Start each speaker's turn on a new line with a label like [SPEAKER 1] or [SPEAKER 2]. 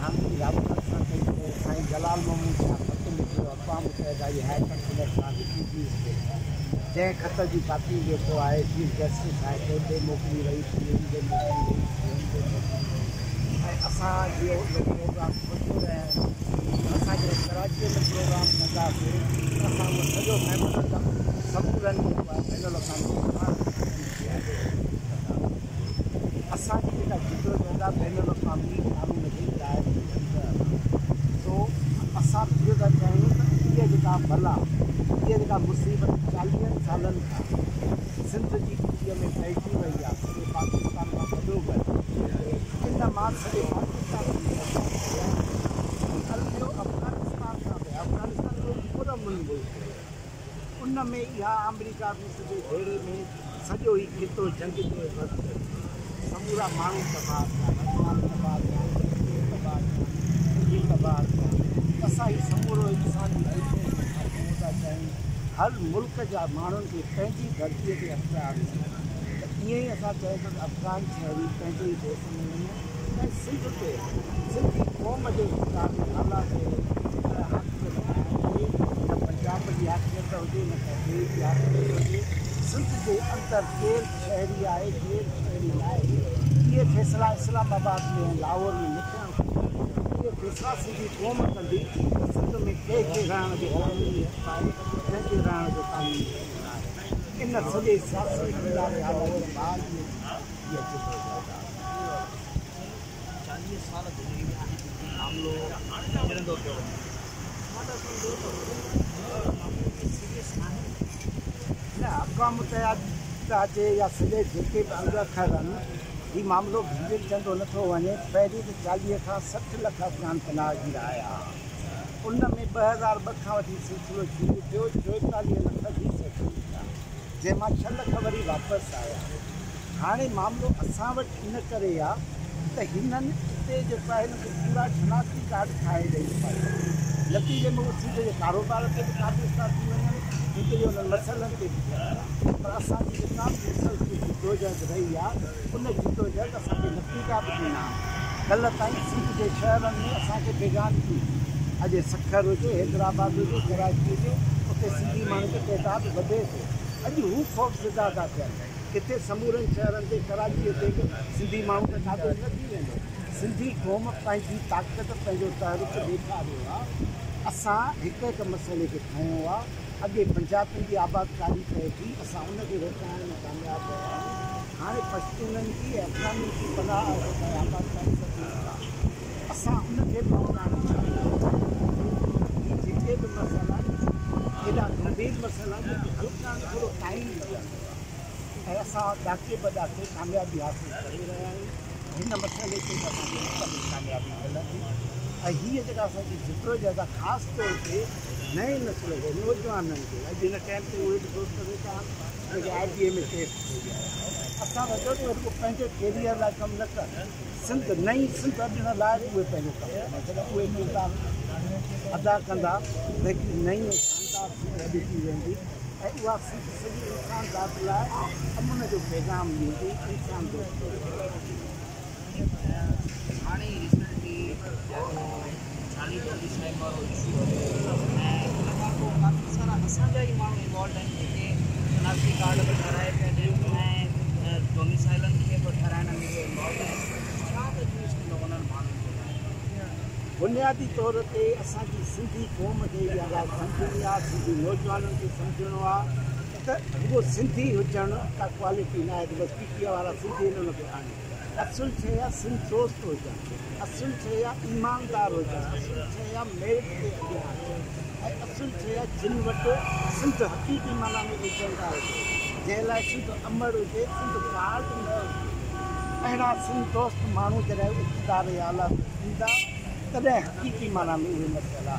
[SPEAKER 1] राबता सां कई साईं जलाल महमूद सां ख़त लिखियो अक़वाम मुतहिदा जी हाई कमिश्नर सां लिखी पीस ते जंहिं ख़त जी कापी जेको आहे चीफ जस्टिस आहे टे मोकिली वई टे मोकिली ऐं असां इहो प्रोग्राम सोचियो रहिया असांजे कराचीअ में प्रोग्राम कंदासीं असां उहो सॼो मेमोरेंडम समूरनि जेको आहे बैनुल असांजी जेका जिदोजहद बैनुल अक़वामी क़ानून जी राय सो असां इहो था चाहियूं त इहा जेका भला इहा जेका मुसीबत 40 सालनि खां सिंध जी कुटीअ में पइजी वई आहे सॼे पाकिस्तान खां वॾो घर इन मां सॼे पाकिस्तान अफ़गानिस्तान खां अफ़गानिस्तान जो पूरो मुल्क उन में इहा अमेरिका में सॼे भेड़े में सॼो ई खितो जंग जो वक़्तु समूरा माण्हू तबाह असां ही समूरो इंसान जी था चाहियूं हर मुल्क जा माण्हुनि खे पंहिंजी धरतीअ ते अख़्तियार त ईअं ई असां चऊं था अफ़गान शहरी पंहिंजे ई देश में वञनि ऐं सिंध ते सिंधी क़ौम जे नाला ते न पंजाब जी हाकिमियत हुजे न कश्मीर जी हाकिमियत हुजे सिंध जे अंदरि केरु शहरी आहे केरु शहरी न आहे इहे फ़ैसिला इस्लामाबाद में लाहौर में न थियणु इहे फ़ैसिला सिंधी क़ौम कंदी सिंध में कंहिंखे रहण जो क़ानूनी हक़ आहे कंहिंखे रहण जो क़ानूनी हक़ आहे इन सॼे सियासी इदारे हालत बाद में इहा
[SPEAKER 2] 40 साल गुज़री विया आहिनि मामिलो निरंदो पियो
[SPEAKER 1] न अक़वाम मुतहिदा जे या सॼे जेके बि अंग अखर आहिनि हीउ मामिलो घिरजंदो नथो वञे पहिरीं त 40 खां 60 लख अफ़गान पनाह जी आया उन में 2002 खां वठी सिलसिलो शुरू थियो 44 लख जी सेटल थिया जंहिंमां 6 लख वरी वापसि आया हाणे मामिलो असां वटि इन करे आहे त हिननि हिते जेको आहे हिनखे पूरा शनाख़ती कार्ड ठाहे ॾेई पाए नतीजे में उहो सिंध जे कारोबार ते बि काबिज़ था थी वञनि हिते जो उन्हनि मसइलनि ते बि पर असांजी जेका मुसलसल जिदोजहद रही आहे उन जिदोजहद असांखे नतीजा बि ॾिना कल्ह ताईं सिंध जे शहरनि में असांखे बेगानगी अॼु सखर हुजे हैदराबाद हुजे कराची हुजे उते सिंधी माण्हुनि जो तइदादु वधे थो अॼु हू ख़ौफ़ज़दा था थियनि किथे समूरनि शहरनि ते कराचीअ ते बि सिंधी माण्हू त ॾाढो न थी वेंदो सिंधी क़ौम पंहिंजी ताक़त पंहिंजो तहरीक ॾेखारियो आहे असां हिकु हिकु मसइले खे खयों आहे अॻे पंजाबनि जी आबादकारी पए थी असां उनखे रोकाइण में कामयाबु रहिया आहियूं हाणे पश्तूननि जी ऐं अफ़गानी जी पनाह आबादकारी असां उनखे बि रोकाइण चाहियूं जेके बि मसइला हेॾा गंभीर मसइला हल करण थोरो टाइम लॻंदो ऐं असां ॾाके बॾाके कामयाबी हासिलु करे रहिया आहियूं हिन मसइले ते असांखे मुकमल कामयाबी मिलंदी ऐं हीअ जेका असांजी जिदोजहद आहे ख़ासि तौर ते नए नस्ल खे नौजवाननि खे अॼु हिन टाइम ते उहे बि सोच करे था जेके IBA में टेस्ट थी विया असां वॾो में वॾो पंहिंजे कैरियर लाइ कमु न कनि सिंध नई सिंध अॼु लाइ उहे पंहिंजो कमु कंदा जॾहिं उहे किरदार अदा कंदा त हिकिड़ी नई शानदार सिंध अॼु थी वेंदी ऐं उहा सिंध सॼी इंसानदात लाइ अमन जो पैगाम ॾींदी इंसान दोस्त
[SPEAKER 2] हाणे रिसेंटली 40 साइबर इशू ऐं उन खां पोइ काफ़ी सारा असांजा ई माण्हू इन्वॉल्व आहिनि जेके शनाख़ती कार्ड बि ठाराए पिया ॾियनि ऐं डोमिसाइलनि खे बि ठाराइण में इन्वॉल्व आहिनि छा तजवीज़ कंदो उन्हनि माण्हुनि खे
[SPEAKER 1] बुनियादी तौर ते असांजी सिंधी क़ौम खे इहा ॻाल्हि सम्झणी आहे सिंधी नौजवाननि खे सम्झणो आहे त उहो सिंधी हुजणु का क्वालिटी न आहे त बसि पीटीअ वारा सिंधी हिननि खे आहिनि असुल शइ आहे सिंध दोस्त हुजणु असुल शइ आहे ईमानदार हुजणु असुल शइ आहे मेरिट ते अॻियां अचणु ऐं असुल शइ आहे जिन वटि सिंध हक़ीक़ी माना में विझंदा हुजे जंहिं लाइ सिंध अमर हुजे सिंध कार्ड न हुजे अहिड़ा सिंध दोस्त माण्हू जॾहिं इक़्तिदार या आला ईंदा तॾहिं हक़ीक़ी माना में उहे मसइला